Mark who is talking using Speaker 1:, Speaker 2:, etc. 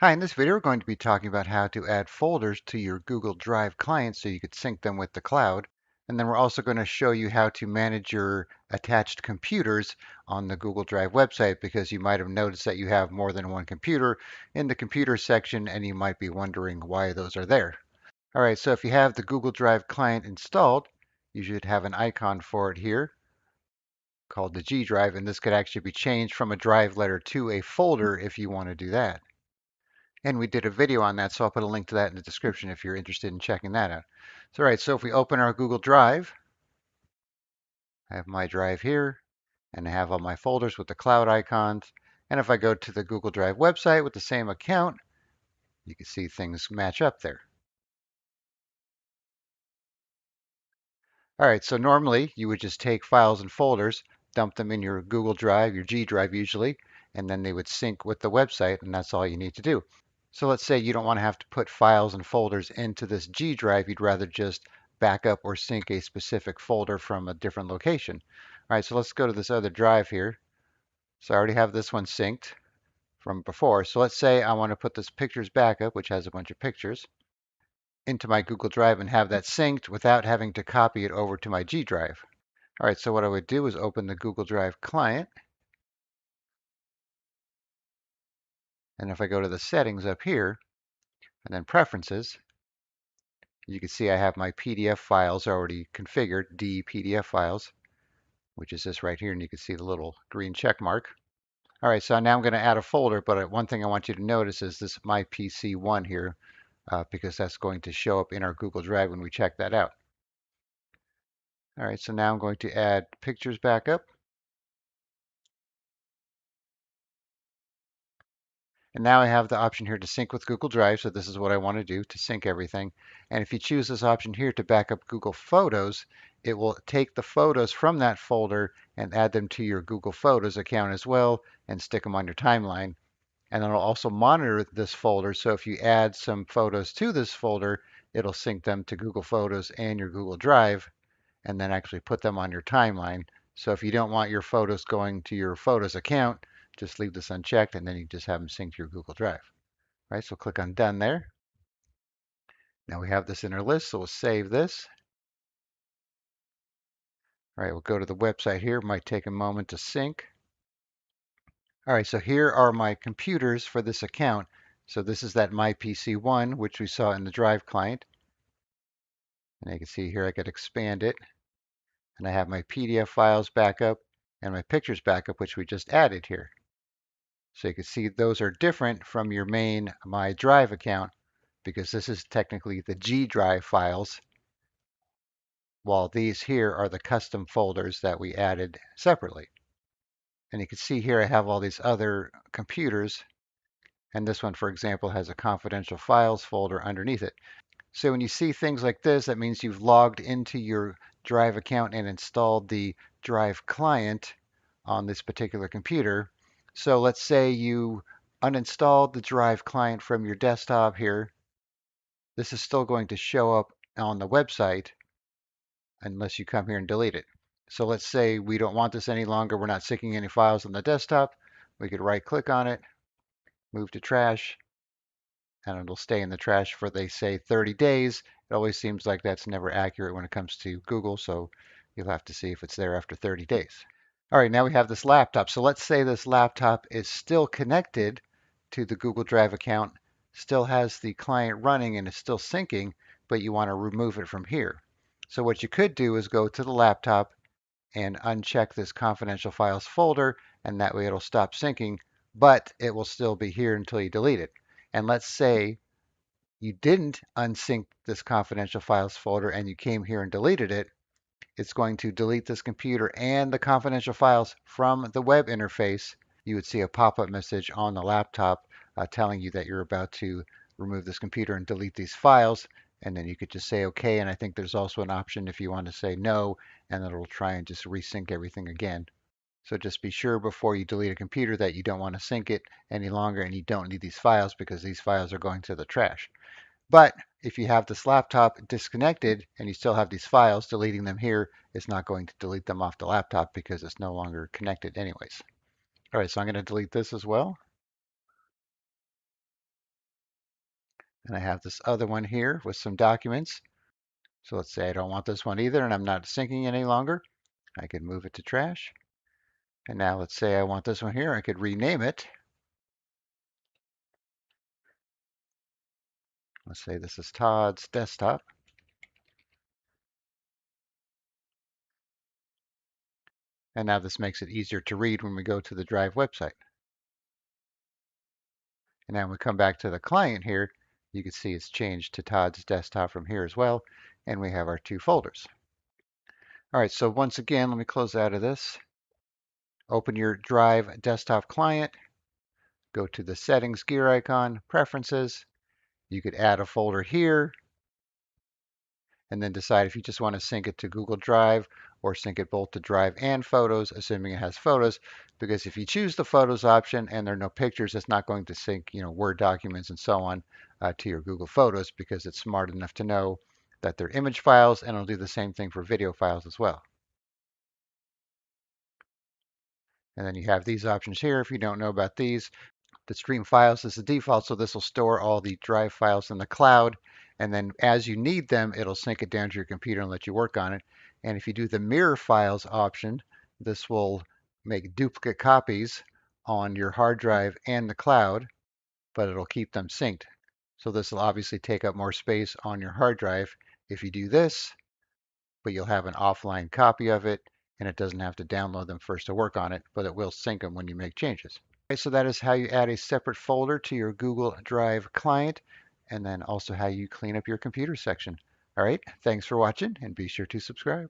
Speaker 1: Hi, in this video we're going to be talking about how to add folders to your Google Drive client so you could sync them with the cloud. And then we're also going to show you how to manage your attached computers on the Google Drive website because you might have noticed that you have more than one computer in the computer section and you might be wondering why those are there. All right, so if you have the Google Drive client installed, you should have an icon for it here called the G drive, and this could actually be changed from a drive letter to a folder if you want to do that. And we did a video on that, so I'll put a link to that in the description if you're interested in checking that out. So, all right, so if we open our Google Drive, I have my drive here, and I have all my folders with the cloud icons. And if I go to the Google Drive website with the same account, you can see things match up there. All right, so normally you would just take files and folders, dump them in your Google Drive, your G Drive usually, and then they would sync with the website, and that's all you need to do. So let's say you don't want to have to put files and folders into this G drive. You'd rather just back up or sync a specific folder from a different location. All right, so let's go to this other drive here. So I already have this one synced from before. So let's say I want to put this pictures backup, which has a bunch of pictures, into my Google Drive and have that synced without having to copy it over to my G drive. All right, so what I would do is open the Google Drive client. And if I go to the settings up here and then preferences, you can see I have my PDF files already configured, D PDF files, which is this right here, and you can see the little green check mark. All right, so now I'm going to add a folder, but one thing I want you to notice is this My PC1 here, because that's going to show up in our Google Drive when we check that out. All right, so now I'm going to add pictures backup. And now I have the option here to sync with Google Drive. So this is what I want to do to sync everything. And if you choose this option here to back up Google Photos, it will take the photos from that folder and add them to your Google Photos account as well and stick them on your timeline. And it'll also monitor this folder. So if you add some photos to this folder, it'll sync them to Google Photos and your Google Drive and then actually put them on your timeline. So if you don't want your photos going to your Photos account, just leave this unchecked and then you just have them sync to your Google Drive. All right, so click on Done there. Now we have this in our list, so we'll save this. All right, we'll go to the website here. It might take a moment to sync. All right, so here are my computers for this account. So this is that My PC1, which we saw in the Drive client. And you can see here I could expand it. And I have my PDF files backup and my pictures backup, which we just added here. So you can see those are different from your main My Drive account because this is technically the G Drive files, while these here are the custom folders that we added separately. And you can see here I have all these other computers, and this one, for example, has a confidential files folder underneath it. So when you see things like this, that means you've logged into your Drive account and installed the Drive client on this particular computer. So let's say you uninstalled the Drive client from your desktop here. This is still going to show up on the website unless you come here and delete it. So let's say we don't want this any longer. We're not syncing any files on the desktop. We could right click on it, move to trash, and it'll stay in the trash for, they say, 30 days. It always seems like that's never accurate when it comes to Google, so you'll have to see if it's there after 30 days. All right, now we have this laptop. So let's say this laptop is still connected to the Google Drive account, still has the client running and is still syncing, but you want to remove it from here. So what you could do is go to the laptop and uncheck this confidential files folder, and that way it'll stop syncing, but it will still be here until you delete it. And let's say you didn't unsync this confidential files folder and you came here and deleted it, it's going to delete this computer and the confidential files from the web interface. You would see a pop-up message on the laptop telling you that you're about to remove this computer and delete these files. And then you could just say OK. And I think there's also an option if you want to say no, and it'll try and just resync everything again. So just be sure before you delete a computer that you don't want to sync it any longer and you don't need these files because these files are going to the trash. But if you have this laptop disconnected and you still have these files, deleting them here is not going to delete them off the laptop because it's no longer connected anyways. All right, so I'm going to delete this as well. And I have this other one here with some documents. So let's say I don't want this one either and I'm not syncing any longer. I could move it to trash. And now let's say I want this one here. I could rename it. Let's say this is Todd's desktop. And now this makes it easier to read when we go to the Drive website. And now when we come back to the client here, you can see it's changed to Todd's desktop from here as well. And we have our two folders. All right, so once again, let me close out of this. Open your Drive desktop client, go to the settings gear icon, preferences. You could add a folder here and then decide if you just want to sync it to Google Drive or sync it both to Drive and Photos, assuming it has photos. Because if you choose the Photos option and there are no pictures, it's not going to sync, Word documents and so on to your Google Photos because it's smart enough to know that they're image files, and it'll do the same thing for video files as well. And then you have these options here if you don't know about these. The stream files is the default, so this will store all the Drive files in the cloud. And then as you need them, it'll sync it down to your computer and let you work on it. And if you do the mirror files option, this will make duplicate copies on your hard drive and the cloud, but it'll keep them synced. So this will obviously take up more space on your hard drive if you do this, but you'll have an offline copy of it, and it doesn't have to download them first to work on it, but it will sync them when you make changes. Okay, so that is how you add a separate folder to your Google Drive client, and then also how you clean up your computer section. All right, thanks for watching, and be sure to subscribe.